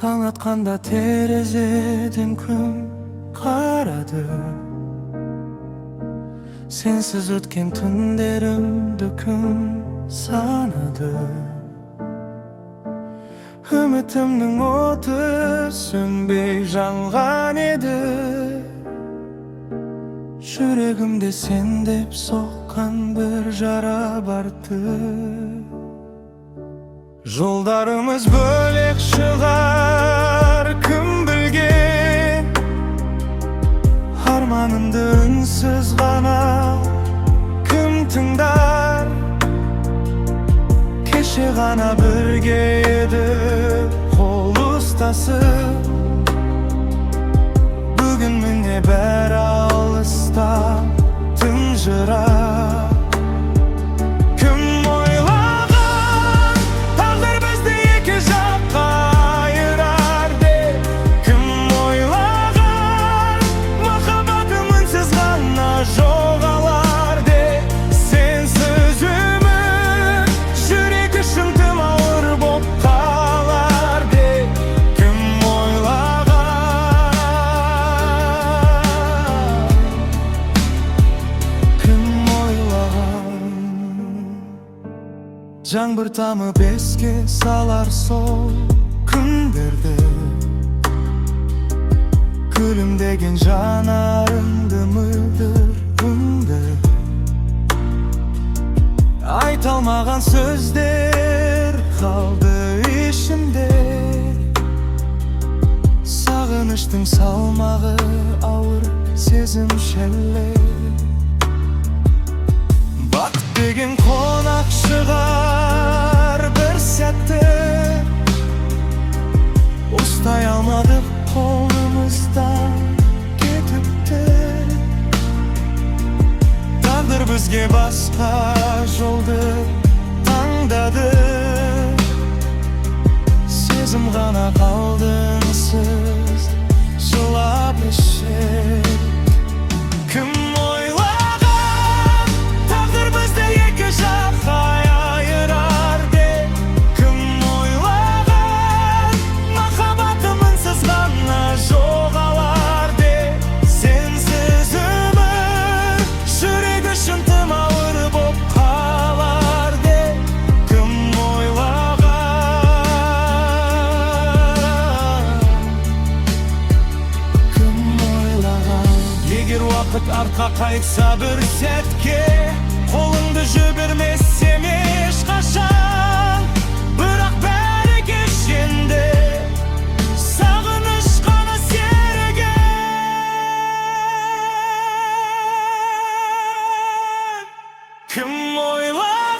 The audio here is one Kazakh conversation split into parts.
Taң atқанда терезеден күн қарады. Сенсіз өткен түндерімді күн санады. Үмітімнің оты сөнбей жанған еді. Жүрегімде сен деп соққан бір жара барды. Жолдарымыз бөлек шығар, кім білген. Арманымды үнсіз ғана кім тыңдар. Кеше ғана бірге еді қол ұстасып. Бүгін міне бәрі алыста тұнжырап. Жаңбыр тамып еске салар сол күндерді. Күлімдеген жанарыңды мөлдір күнді. Айта алмаған сөздер қалды ішімде. Сағыныштың салмағы ауыр сезім шәлі. Бақ деген қонақ шығар бір сәтті. Ұстай алмадық қолымыздан кетіпті. Тағдыр бізге басқа жолды таңдады. Сезім ғана қалды үнсіз жылап ішек. Кім айырар деп, кім ойлаған махаббатым үнсіз ғана жоғалар деп. Сенсіз өмір жүрек үшін тым ауыр боп қалар деп, кім ойлаған. Егер уақыт артқа қайтса бір сәтке, қолыңды жібермесем ешқашан. Бірақ бәрі кешенде сағыныш қана серіген. Кім ойлаған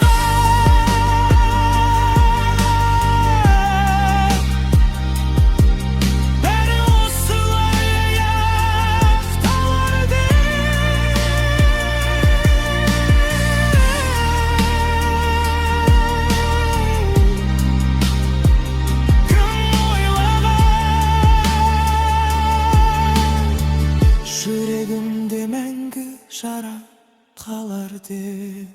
бәрі осылай аяқталар деп. Жүрегімде мәңгі жара қалар деп.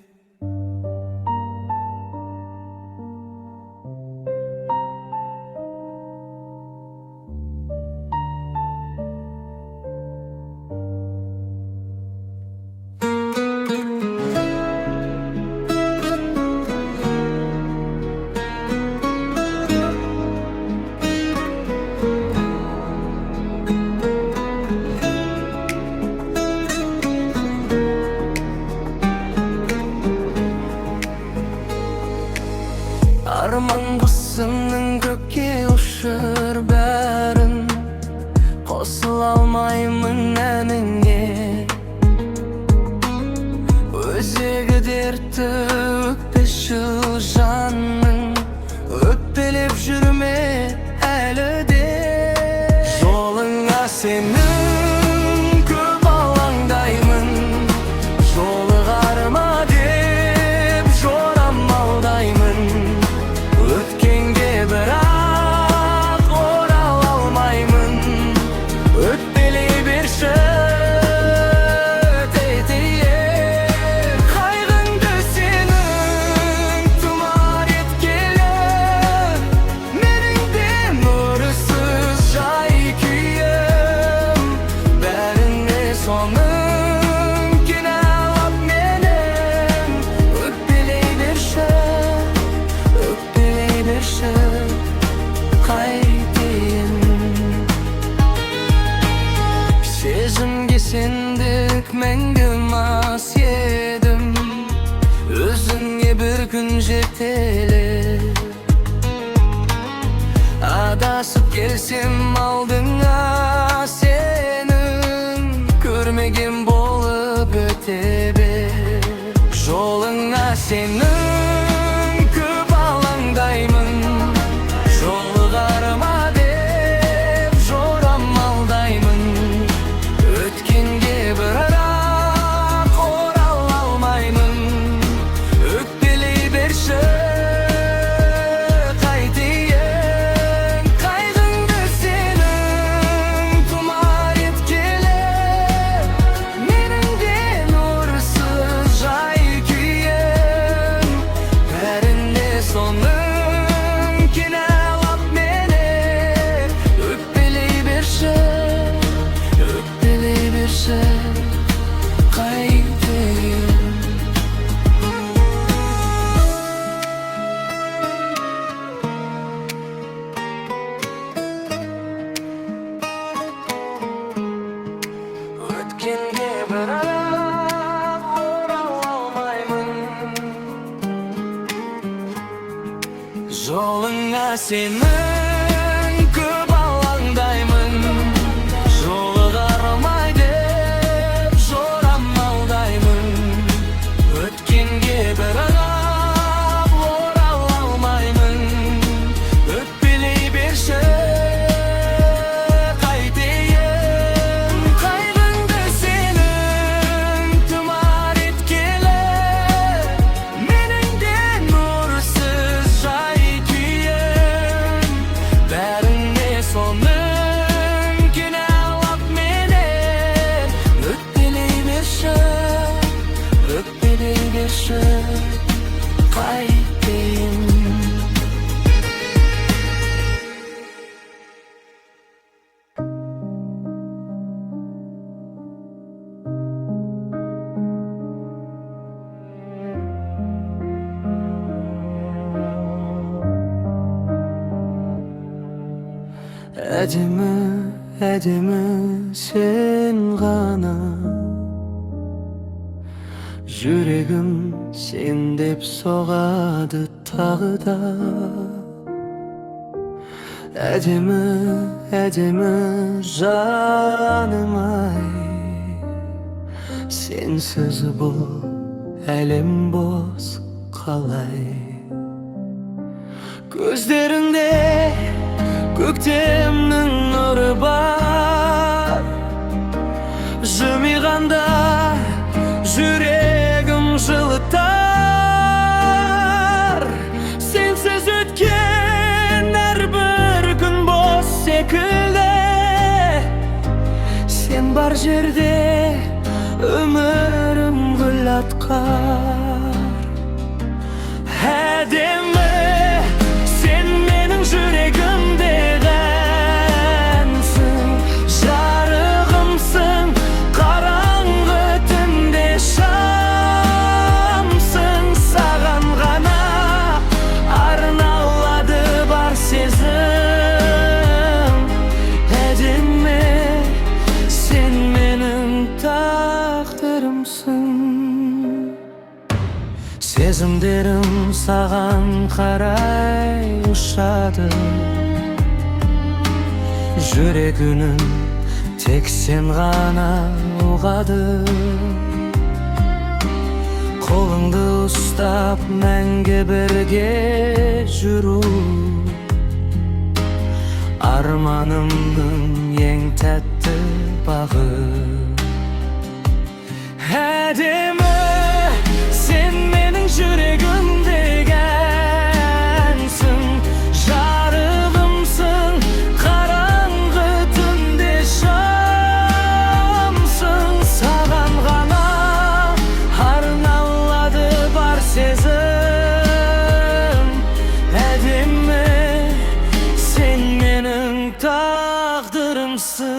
Арман құсымның көкке ұшыр бәрін. Қосыла алмаймын әніңе. Өзегі дерті өкпешіл жанның. Өкпелеп жүрме әлі де. Жолыңа сенің көп алаңдаймын. Жолығарма деп жорамалдаймын. Өткенге бірақ орала алмаймын. Өтпелей берші қайғыңды сенің тұмар еткелі. Менің де нұрысы erteler. Adasıp gelsem aldına senin, körmegin bolup öte ber. Joluna senin köp alаңдаймын, жолығарма деп жорамалдаймын. Өткенге бірақ орала алмаймын, өкпелей берші қайтейін. Қайғыңды сенің тұмар еткелі, менің де нұрсыз жай күйім. Бәрінде соның кінәлап мені, өкпелей берші қайтейін. Өткенге бірақ орала алмаймын, жолыңа сенің көп алаңдаймын. Жолығармай деп жорамалдаймын, өткенге бірақ орала алмаймын, өкпелей берші қайтейін. Қайғыңды сенің тұмар еткелі, менің де нұрсыз жай күйім. Бәріне соның кінәлап мені, өкпелей берші қайтейін. Әдемі сен ғана, жүрегім сен деп соғады тағы да. Әдемі жаным ай, сенсіз бұл әлем бос қалай. Көздеріңде көктемнің нұры бар, жымиғанда жүрегім жылытар. Сенсіз өткен әрбір күн бос секілді, сен бар жерде өмірім гүл атқар. Әдемі сен менің жүрегімдегі әнсің, жарығымсың, қараңғы түнде шамсың. Саған ғана арналады бар сезім. Әдемі сен менің тағдырымсың. Сезімдерім саған қарай ұшады, жүрегінің тек сен ғана ұғады. Қолыңды ұстап мәңгі бірге жүру, арманымның ең тәтті бағы. Әдемі сен менің жүрегімдегі әнсің, жарығымсың, қараңғы түнде шамсың. Саған ғана арналады бар сезім. Әдемі сен менің тағдырымсың.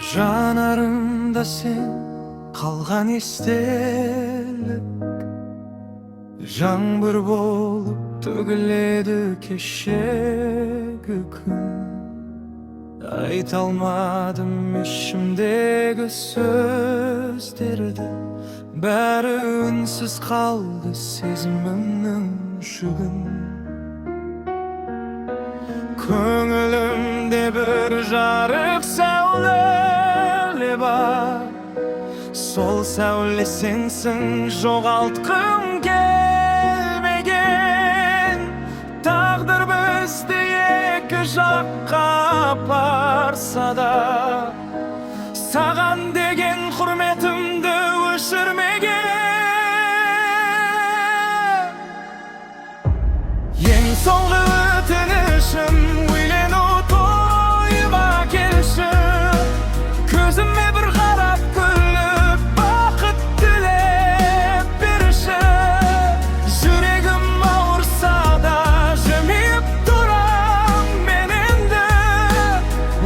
Жанарымда сен қалған естелік, жаңбыр болып төгіледі кешегі күн. Айта алмадым ішімдегі сөздерді, бәрі үнсіз қалды сезімімнің жүгін. Көңілімде бір жарық сәуле бар, сол сәуле сенсің, жоғалтқым келмеген. Тағдыр бізді екі жаққа апарса да, саған деген құрметімді өшірмеген. Ең соңғы өтінішім, үйлену тойыма келші. Көзіме бір қарап күліп, бақыт тілеп берші. Жүрегім ауырса да жымиып тұрам мен енді.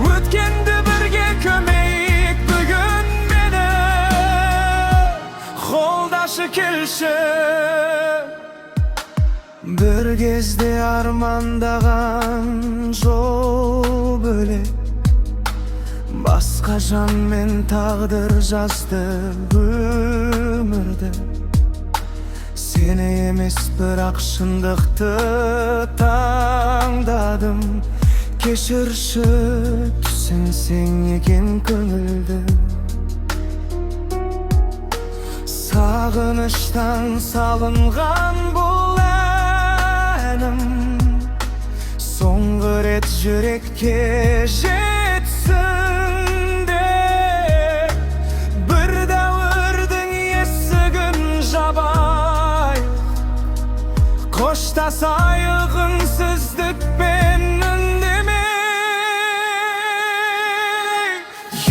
Өткенді бірге көмейік бүгін мені. Қолдашы келші. Бір кезде армандаған жол бөлек, басқа жанмен тағдыр жазды өмірді. Сені емес бірақ шындықты таңдадым. Кешірші, түсінсең екен көңілді. Сағыныштан салынған бұл әнім, соңғы рет жүрекке жетсін де. Бір дәуірдің есігін жабайық, қоштасайық үнсіздікпен үндемей.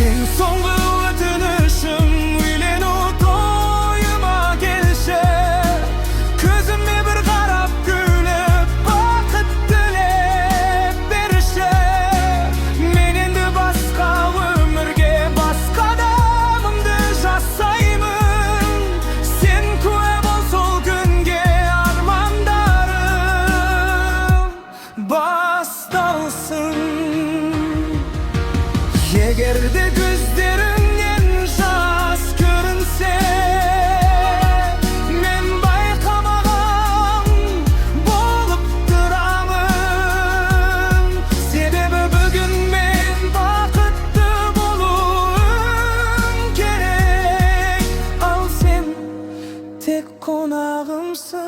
Ең соңғы өтінішім, үйлену тойыма келші. Көзіме бір қарап күліп, бақыт тілеп берші. Мен енді басқа өмірге, басқа дамымды жасаймын. Сен куә бол сол күнге, армандарым басталсын. Егерде көздеріңнен жас көрінсе, мен байқамаған болып тұрамын. Себебі бүгін мен бақытты болуым керек, ал сен тек қонағымсың.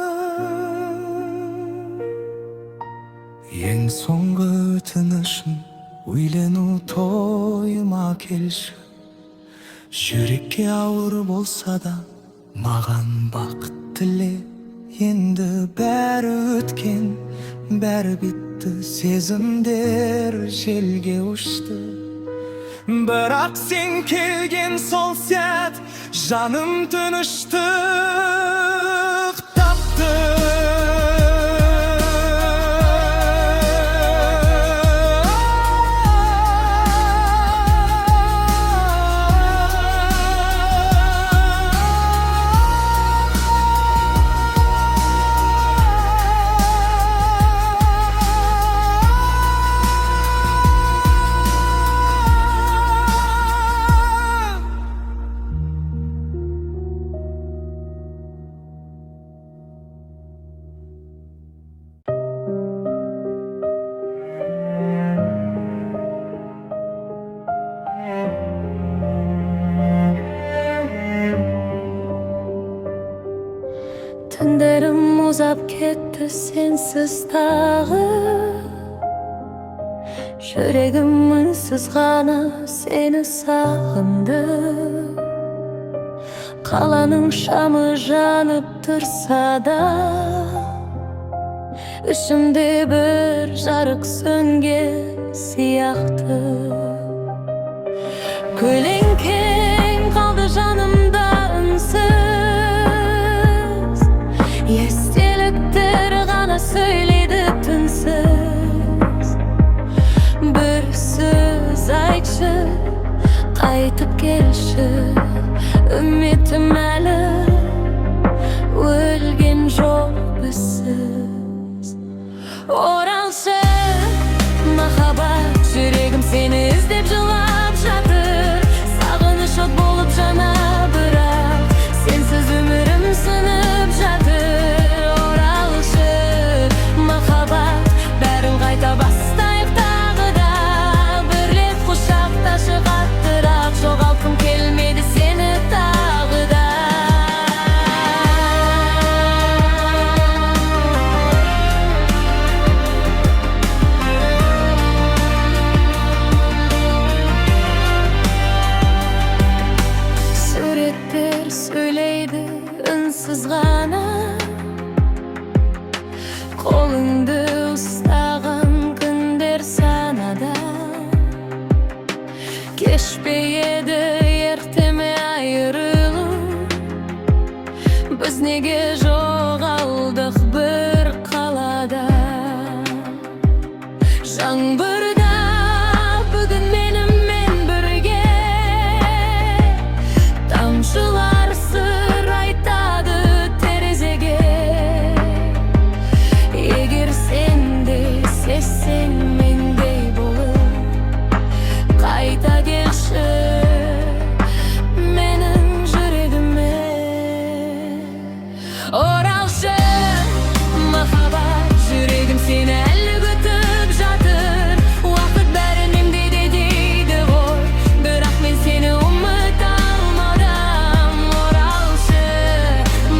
Ең соңғы өтінішім, үйлену тойыма келші. Жүрекке ауыр болса да, маған бақыт тіле. Енді бәрі өткен, бәрі бітті, сезімдер желге ұшты. Бірақ сен келген сол сәт, жаным тыныштық тапты. Түндерім ұзап кетті сенсіз тағы. Жүрегім үнсіз ғана сені сағынды. Қаланың шамы жанып тұрса да, ішімде бір жарық сөнген сияқты. Көлеңкең қалды жанымда үнсіз, естеліктер ғана сөйлейді түнсіз. Бір сөз айтшы, қай qaytib kelishi ümidim әлі өлген жоқ bizsiz. Оралшы махаббат, жүрегім сені іздеп жылап жатыр. Сағыныш от болып жана, бірақ сенсіз өмірім сынып жатыр. Оралшы махаббат, бәрін қайта бастайық тағы да. Бірлеп құшақташып қаттырақ, жоғалтқым келмеді сені тағы да. Surеттер söyleydi ünsüz ғана, қолыңды ұстаған күндер санада. Кешпейді ертеме айырылу, біз неге жоғалдық бір қалада. Жаңбырда бүгін менімен бірге, тамшылар сыр айтады терезеге. Егер сен де сезсең мендей болып, қайта келші менің жүрегіме. Оралшы махаббат, жүрегім сені әлі күтіп жатыр. Уақыт бәрін емдейді дейді ғой, бірақ мен сені ұмыта алмадым. Оралшы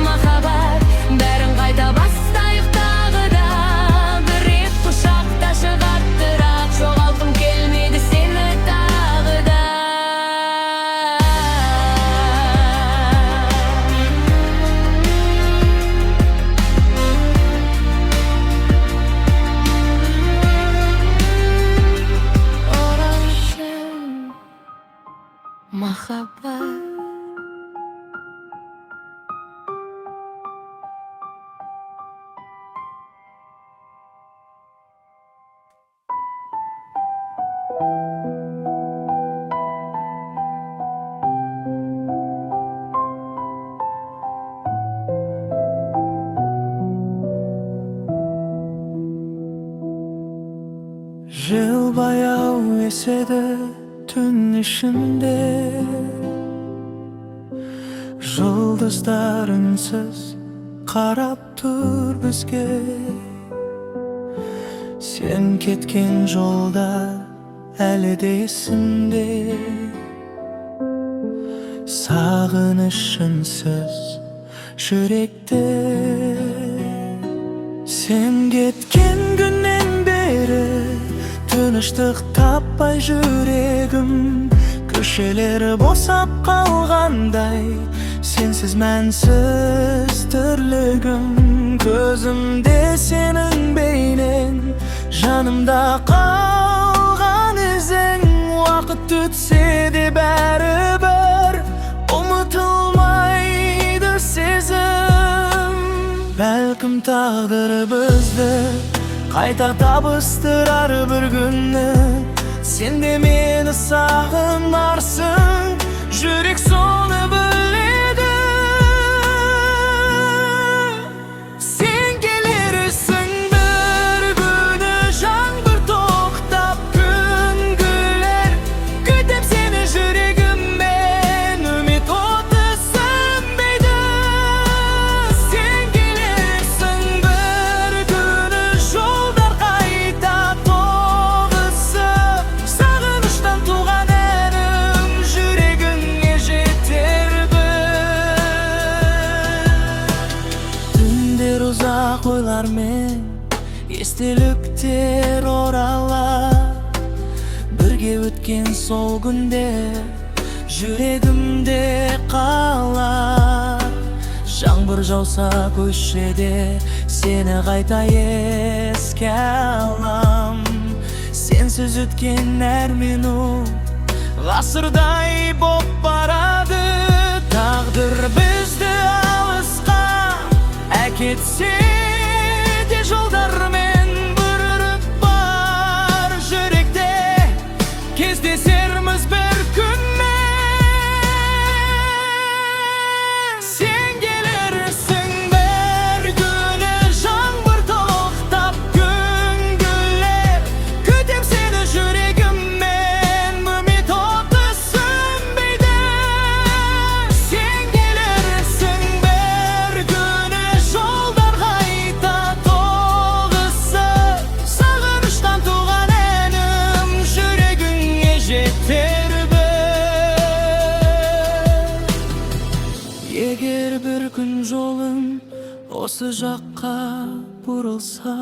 махаббат, бәрін қайта бастайық тағы да. Бір рет құшақташып қаттырақ, жоғалтқым келмеді сені тағы да. Оралшы махаббат. Жыл баяу еседі түн ішінде, жұлдыздар үнсіз қарап тұр бізге. Сен кеткен жолдар әлі де есімде, сағыныш үнсіз жүректе. Сен кеткен күннен бері тыныштық таппай жүрегім, көшелер босап қалғандай, сенсіз мәнсіз тірлігім. Көзімде сенің бейнең, жанымда қалған ізің. Уақыт өтсе де бәрібір ұмытылмайды сезім. Бәлкім тағдыр бізді қайта табыстырар бір күні. Сен де мені сағынарсың, жүрек соны біледі. Сен келерсің бір күні, жаңбыр тоқтап күн күлер. Күтем сені жүрегіммен, үміт оты сөнбейді. Сен келерсің бір күні, жолдар қайта тоғысып. Сағыныштан туған әнім жүрегіңе жетер. Түндер ұзақ ойлармен, естеліктер оралар. Бірге өткен сол күндер жүрегімде қалар. Жаңбыр жауса көшеде, сені қайта еске алам. Сенсіз өткен әр минут ғасырдай боп барады. Тағдыр бізді алысқа әкетсе де, жолдармен бүріп бар жүректе. Кездесерміз бір күнмен. gün jolun осы жаққа бұрылса,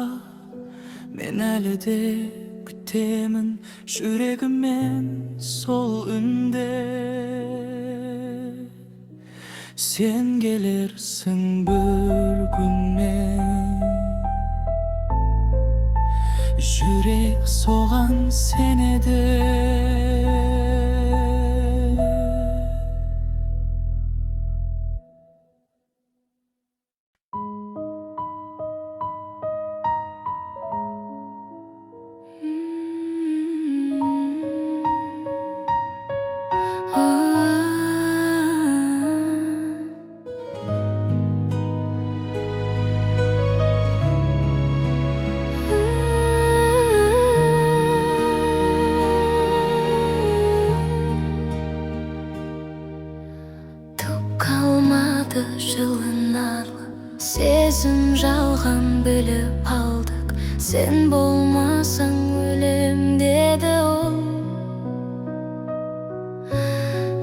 мен әлі де күтемін жүрегіммен сол үнде. Sen gelirsin bir günmen, yürek soğan senede. Жылынарлы сезім жалған біліп алдық. Сен болмасаң өлем деді ол.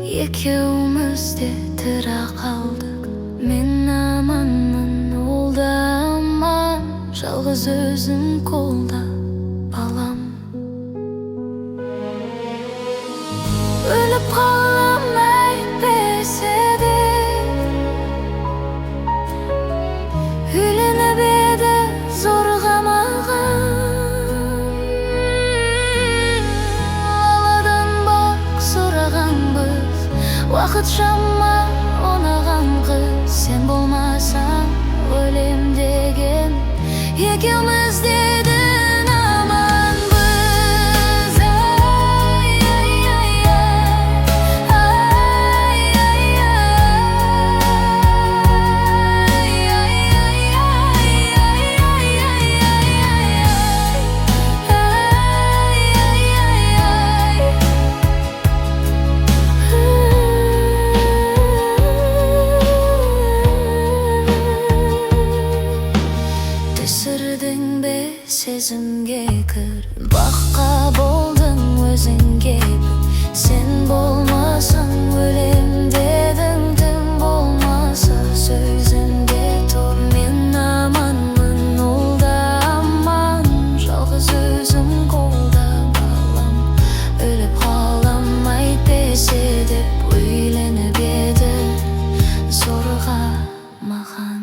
Екеуміз де тірі қалдық. Мен аманмын, ол да аман. Жалғыз өзің қолда балам. Өліп қалам әйтпесе де, үйленіп еді зорға маған. Алладан бақ сұрағанбыз, уақытша ма ұнаған қыз. Сен болмасаң өлем деген, екеуміз дедің аманбыз. Сезімге кір, баққа болдың өзіңге бір. Сен болмасаң өлем дедің, тым болмаса сөзіңде тұр. Мен аманмын, ол да аман. Жалғыз өзім қолда балам. Өліп қалам әйтпесе деп үйленіп еді зорға маған.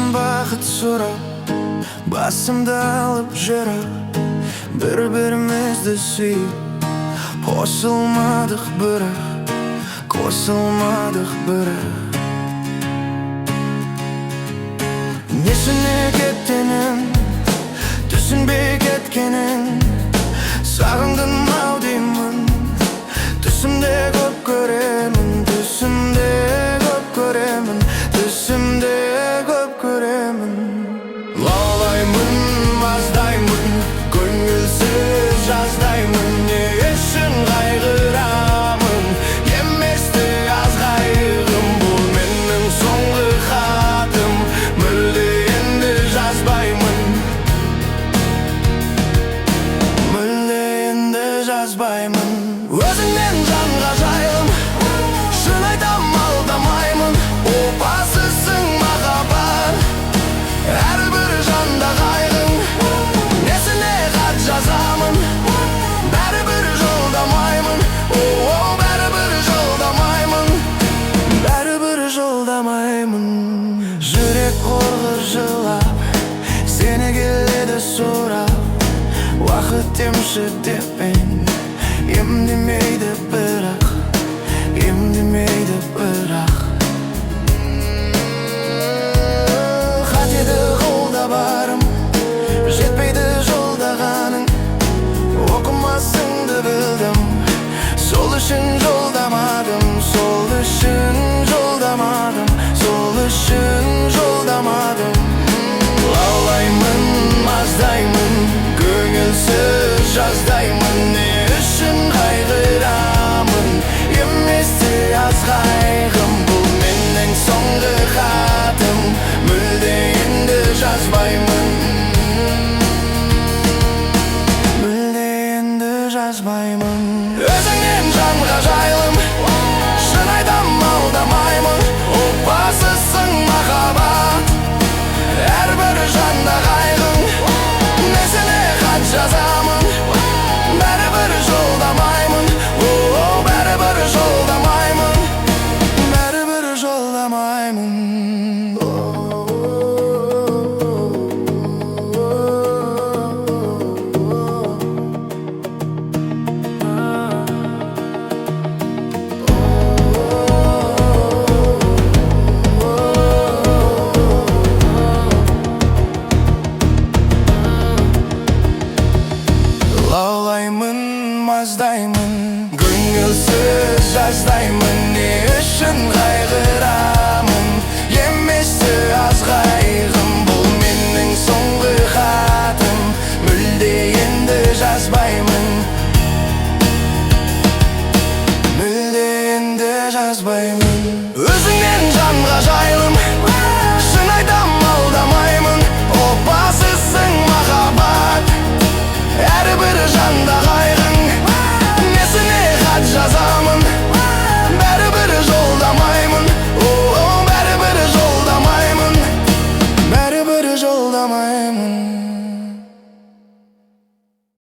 Бақыт сұрап, басымды алып жырап, бір-бірімізді сүйіп, қосылмадық бірақ, қосылмадық бірақ. Несіне кеттенің, түсінбей кеткенің, сағындым-ау деймін. Түсімде көп көремін, түсімде көп көремін, түсімде көп көремін. Лаулаймын, маздаймын, көңілсіз жаздаймын. Не үшін қайғырамын, еместі аз қайғым. Бұл менің соңғы хатым, мүлде енді жазбаймын, мүлде енді жазбаймын. Өзіңнен жанға жайым, шын айтам алдамаймын. Опасызсың махаббат, әрбір жанда қайғың. Несіне хат жазамын, бәрібір жолдамаймын. Бәрібір жолдамаймын, бәрібір жолдамаймын. Жүрек қорғыр жылап, сені келеді сұрап. Уақыт емші деппен, емдемейді бірақ, емдемейді бірақ. Хат еді қолда барым, жетпейді жолдағаның. Оқымасыңды білдім, сол үшін жолдамадым, сол үшін жолдамадым, сол үшін жолдамадым. Лаулаймын, маздаймын, көңілсіз жанда қайғың. Несіне хат жазамын, бәрібір жолдамаймын. Бәрібір жолдамаймын, бәрібір жолдамаймын. Лаулаймын, маздаймын, көңілсіз жаздаймын. Не үшін қайғырамын, емесі аз қайғым. Бұл менің соңғы хатым, мүлде енді жазбаймын. Мүлде енді жазбаймын. Өзіңнен жанға жайлы